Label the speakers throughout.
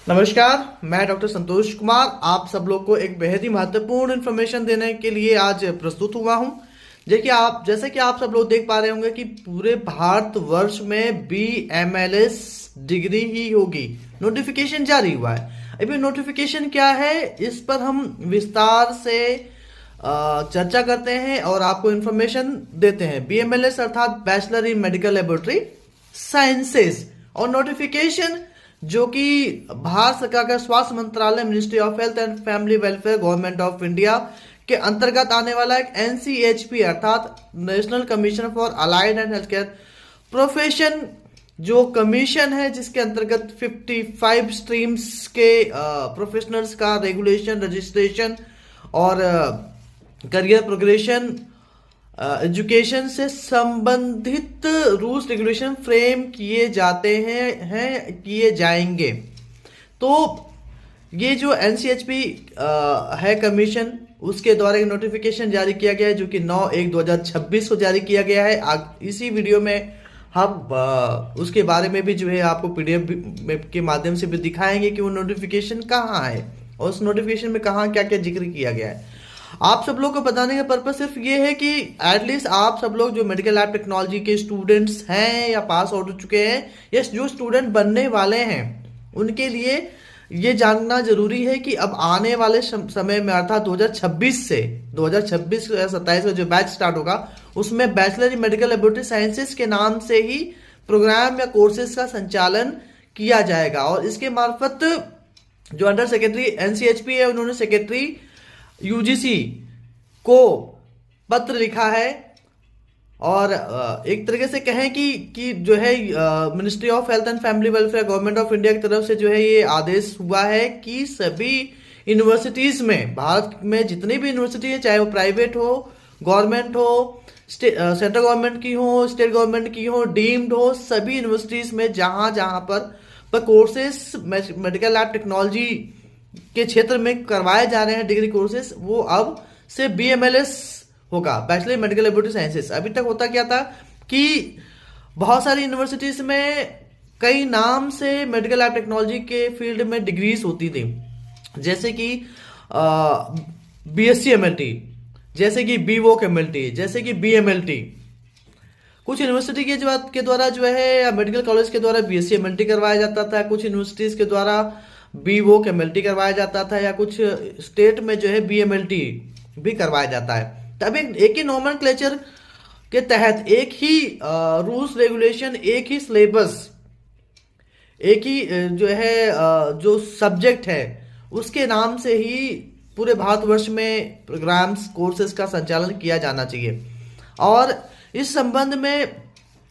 Speaker 1: नमस्कार, मैं डॉक्टर संतोष कुमार आप सब लोग को एक बेहद ही महत्वपूर्ण इन्फॉर्मेशन देने के लिए आज प्रस्तुत हुआ हूं। जैसे कि आप सब लोग देख पा रहे होंगे कि पूरे भारतवर्ष में BMLS डिग्री ही होगी। नोटिफिकेशन जारी हुआ है। अभी नोटिफिकेशन क्या है, इस पर हम विस्तार से चर्चा करते हैं और आपको इन्फॉर्मेशन देते हैं। BMLS अर्थात bachelor in medical laboratory sciences, और नोटिफिकेशन जो कि भारत सरकार का स्वास्थ्य मंत्रालय, ministry of health and family welfare, government of India के अंतर्गत आने वाला एक NCHP अर्थात national commission for allied and health care profession जो कमीशन है, जिसके अंतर्गत 55 स्ट्रीम्स के प्रोफेशनल्स का रेगुलेशन, रजिस्ट्रेशन और करियर प्रोग्रेशन, एजुकेशन से संबंधित रूल्स रेगुलेशन फ्रेम किए जाते हैं किए जाएंगे। तो ये जो NCHP है कमीशन, उसके द्वारा एक नोटिफिकेशन जारी किया गया है जो कि 9/1/2026 को जारी किया गया है। इसी वीडियो में हम उसके बारे में भी जो है आपको PDF के माध्यम से भी दिखाएंगे कि वो नोटिफिकेशन कहाँ है और उस नोटिफिकेशन में कहाँ क्या क्या जिक्र किया गया है। आप सब लोग को बताने का पर्पस सिर्फ ये है कि एटलीस्ट आप सब लोग जो मेडिकल लैब टेक्नोलॉजी के स्टूडेंट्स हैं या पास आउट हो चुके हैं या जो स्टूडेंट बनने वाले हैं, उनके लिए ये जानना जरूरी है कि अब आने वाले समय में अर्थात 2026 से 2026-27 का जो बैच स्टार्ट होगा, उसमें bachelor in medical laboratory sciences के नाम से ही प्रोग्राम या कोर्सेज का संचालन किया जाएगा। और इसके मार्फत जो अंडर सेक्रेटरी NCHP है, उन्होंने सेक्रेटरी UGC को पत्र लिखा है और एक तरीके से कहें कि जो है ministry of health and family welfare, government of India की तरफ से जो है ये आदेश हुआ है कि सभी यूनिवर्सिटीज में, भारत में जितनी भी यूनिवर्सिटी है, चाहे वो प्राइवेट हो, गवर्नमेंट हो, सेंट्रल गवर्नमेंट की हो, स्टेट गवर्नमेंट की हो, डीम्ड हो, सभी यूनिवर्सिटीज में जहां जहां पर कोर्सेस मेडिकल लैब टेक्नोलॉजी के क्षेत्र में करवाए जा रहे हैं डिग्री कोर्सेस, वो अब से BMLS होगा, bachelor in medical laboratory sciences. अभी तक होता क्या था कि बहुत सारी यूनिवर्सिटीज में कई नाम से मेडिकल लैब टेक्नोलॉजी के फील्ड में डिग्रीज होती थी, जैसे कि BSc MLT, जैसे कि BVoc MLT, जैसे कि BMLT। कुछ यूनिवर्सिटी के द्वारा जो है या मेडिकल कॉलेज के द्वारा BSc MLT करवाया जाता था, कुछ यूनिवर्सिटीज के द्वारा BVoc MLT करवाया जाता था, या कुछ स्टेट में जो है BMLT भी करवाया जाता है। तब एक ही नोमेनक्लेचर के तहत एक ही रूल्स रेगुलेशन, एक ही सिलेबस, एक ही जो है जो सब्जेक्ट है, उसके नाम से ही पूरे भारतवर्ष में प्रोग्राम्स, कोर्सेज का संचालन किया जाना चाहिए। और इस संबंध में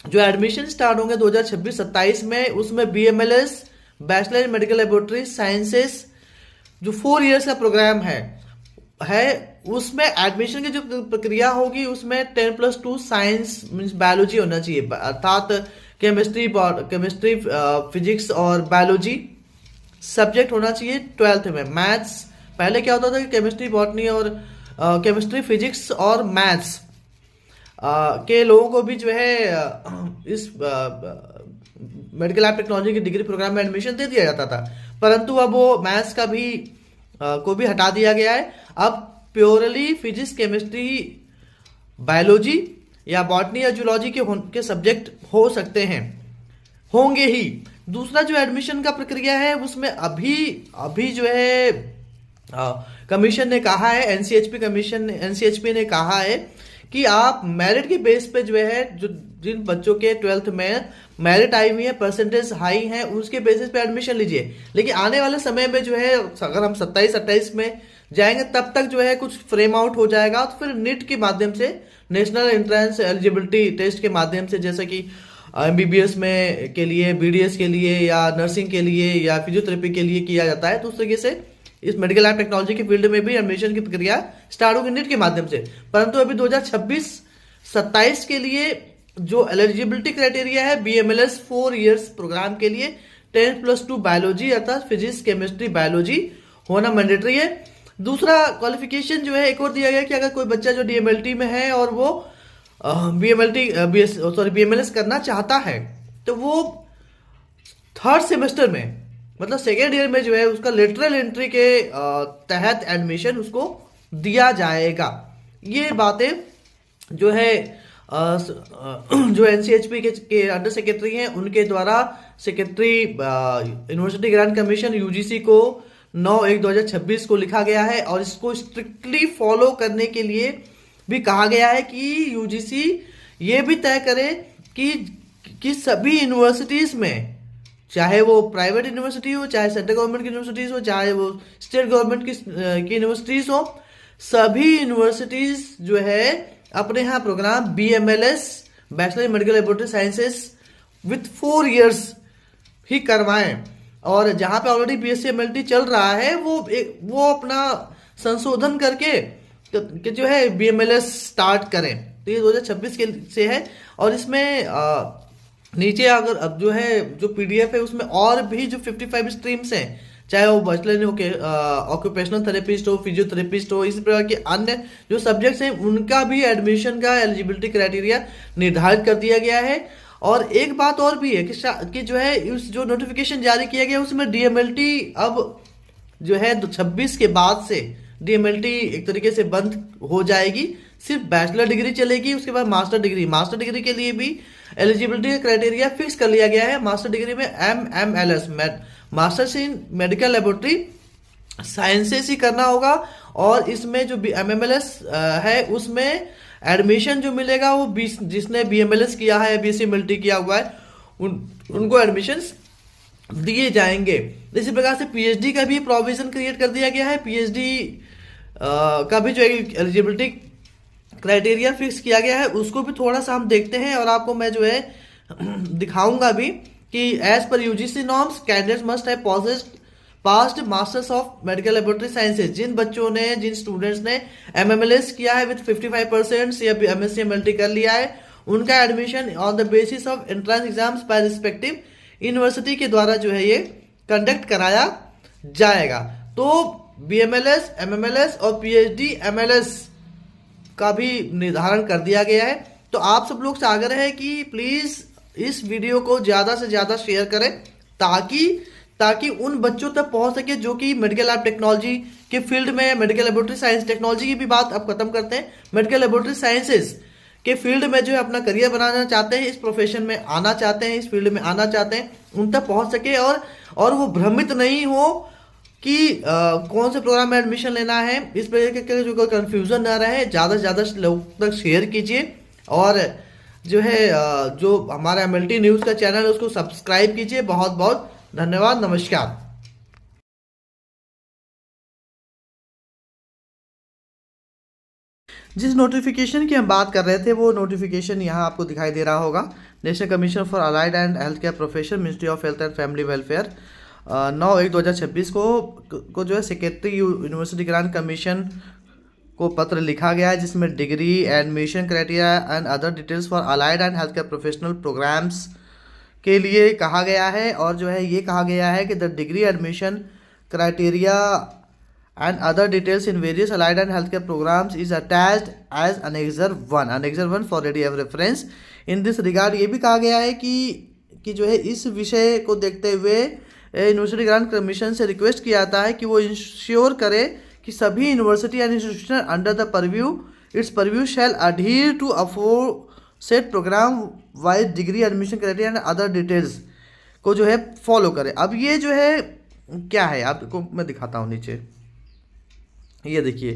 Speaker 1: जो एडमिशन स्टार्ट होंगे 2026-27 में, उसमें BMLS bachelor in medical laboratory sciences जो 4 इयर्स का प्रोग्राम है उसमें एडमिशन की जो प्रक्रिया होगी, उसमें 10+2 साइंस मीन्स बायोलॉजी होना चाहिए, अर्थात केमिस्ट्री, फिजिक्स और बायोलॉजी सब्जेक्ट होना चाहिए 12th में। मैथ्स पहले क्या होता था कि केमिस्ट्री, बॉटनी और केमिस्ट्री, फिजिक्स और मैथ्स के लोगों को भी जो है इस मेडिकल लैब टेक्नोलॉजी की डिग्री प्रोग्राम में एडमिशन दे दिया जाता था, परंतु अब वो मैथ्स का भी को भी हटा दिया गया है। अब प्योरली फिजिक्स, केमिस्ट्री, बायोलॉजी या बॉटनी या जूलॉजी के सब्जेक्ट हो सकते हैं, होंगे ही। दूसरा जो एडमिशन का प्रक्रिया है, उसमें अभी जो है कमीशन ने कहा है, NCHP ने कहा है कि आप मेरिट के बेस पे जो है, जो जिन बच्चों के 12th में मेरिट आई हुई है, परसेंटेज हाई है, उसके बेसिस पे एडमिशन लीजिए। लेकिन आने वाले समय में जो है, अगर हम 27-28 में जाएंगे, तब तक जो है कुछ फ्रेम आउट हो जाएगा, तो फिर नीट के माध्यम से, नेशनल एंट्रेंस एलिजिबिलिटी टेस्ट के माध्यम से, जैसे कि MBBS में के लिए, BDS के लिए, या नर्सिंग के लिए, या फिजियोथेरेपी के लिए किया जाता है, तो उस तरीके से इस मेडिकल लैब टेक्नोलॉजी के फील्ड में भी एडमिशन की प्रक्रिया स्टार्ट होगी नीट के माध्यम से। परंतु अभी 2026-27 के लिए जो एलिजिबिलिटी क्राइटेरिया है, BMLS 4 इयर्स प्रोग्राम के लिए 10+2 बायोलॉजी अर्थात फिजिक्स, केमिस्ट्री, बायोलॉजी होना मैंडेटरी है। दूसरा क्वालिफिकेशन जो है एक और दिया गया कि अगर कोई बच्चा जो DMLT में है और वो BMLS करना चाहता है, तो वो 3rd सेमेस्टर में मतलब सेकेंड ईयर में जो है उसका लेटरल एंट्री के तहत एडमिशन उसको दिया जाएगा। ये बातें जो है जो एनसीएचपी के अंडर सेक्रेटरी हैं उनके द्वारा secretary university Grant commission UGC को 9/1/2026 को लिखा गया है, और इसको स्ट्रिक्टली फॉलो करने के लिए भी कहा गया है कि यूजीसी ये भी तय करे कि सभी यूनिवर्सिटीज में, चाहे वो प्राइवेट यूनिवर्सिटी हो, चाहे सेंट्रल गवर्नमेंट की यूनिवर्सिटीज हो, चाहे वो स्टेट गवर्नमेंट की यूनिवर्सिटीज हो, सभी यूनिवर्सिटीज जो है अपने यहाँ programme BMLS bachelor in medical laboratory sciences with 4 years ही करवाएं। और जहाँ पे ऑलरेडी BSc MLT चल रहा है वो अपना संशोधन करके कि जो है BMLS स्टार्ट करें। तो ये 2026 के से है, और इसमें नीचे अगर अब जो है जो PDF है उसमें और भी जो 55 स्ट्रीम्स हैं, चाहे वो बैचलर हो के ऑक्यूपेशनल थेरेपिस्ट हो, फिजियोथेरेपिस्ट हो, इसी प्रकार के अन्य जो सब्जेक्ट्स हैं उनका भी एडमिशन का एलिजिबिलिटी क्राइटेरिया निर्धारित कर दिया गया है। और एक बात और भी है कि जो है उस जो नोटिफिकेशन जारी किया गया उसमें DMLT अब जो है 26 के बाद से DMLT एक तरीके से बंद हो जाएगी, सिर्फ बैचलर डिग्री चलेगी। उसके बाद मास्टर डिग्री के लिए भी एलिजिबिलिटी का क्राइटेरिया फिक्स कर लिया गया है। मास्टर डिग्री में MMLS masters in medical laboratory sciences ही करना होगा, और इसमें जो MMLS है उसमें एडमिशन जो मिलेगा वो जिसने BMLS किया है, BSc MLT किया हुआ है, उनको एडमिशंस दिए जाएंगे। इसी प्रकार से PhD का भी प्रोविजन क्रिएट कर दिया गया है। PhD का भी जो एलिजिबिलिटी क्राइटेरिया फिक्स किया गया है उसको भी थोड़ा सा हम देखते हैं, और आपको मैं जो है दिखाऊंगा भी कि as per UGC norms candidates must have passed masters of medical laboratory sciences. जिन स्टूडेंट्स ने MMLS किया है विद 55% या MSc MLT कर लिया है, उनका admission on the basis of entrance exams by respective university के द्वारा जो है ये कंडक्ट कराया जाएगा। तो BMLS, MMLS और PhD MLS का भी निर्धारण कर दिया गया है। तो आप सब लोग से आग्रह है कि प्लीज इस वीडियो को ज्यादा से ज्यादा शेयर करें, ताकि उन बच्चों तक पहुंच सके जो कि मेडिकल लैब टेक्नोलॉजी के फील्ड में, मेडिकल लेबोरेटरी साइंस टेक्नोलॉजी की भी बात अब खत्म करते हैं, मेडिकल लेबोरेटरी साइंसेज के फील्ड में जो है अपना करियर बनाना चाहते हैं, इस प्रोफेशन में आना चाहते हैं, इस फील्ड में आना चाहते हैं, उन तक पहुंच सके, और वो भ्रमित नहीं हो कि कौन से प्रोग्राम में एडमिशन लेना है। इस प्रकार के जो कोई कंफ्यूजन ना रहे, ज़्यादा से ज़्यादा लोग तक शेयर कीजिए, और जो है जो हमारा MLT न्यूज़ का चैनल है उसको सब्सक्राइब कीजिए। बहुत बहुत धन्यवाद, नमस्कार। जिस नोटिफिकेशन की हम बात कर रहे थे वो नोटिफिकेशन यहाँ आपको दिखाई दे रहा होगा। National commission for allied and health care profession, ministry of health and family welfare 9/1/2026 को जो है सेक्रेटरी यूनिवर्सिटी ग्रांट कमीशन को पत्र लिखा गया है, जिसमें degree, admission criteria and other details for allied and health care professional programs के लिए कहा गया है। और जो है ये कहा गया है कि the degree, admission criteria and other details in various allied and healthcare programs is attached as annexure 1 for ready of reference। in this regard ये भी कहा गया है कि जो है इस विषय को देखते हुए यूनिवर्सिटी ग्रांट कमीशन से रिक्वेस्ट किया जाता है कि वो इंश्योर करे कि सभी university and institution under the purview shall adhere to aforesaid programme wise degree, admission criteria and other details को जो है फॉलो करे। अब ये जो है क्या है आपको मैं दिखाता हूँ नीचे, ये देखिए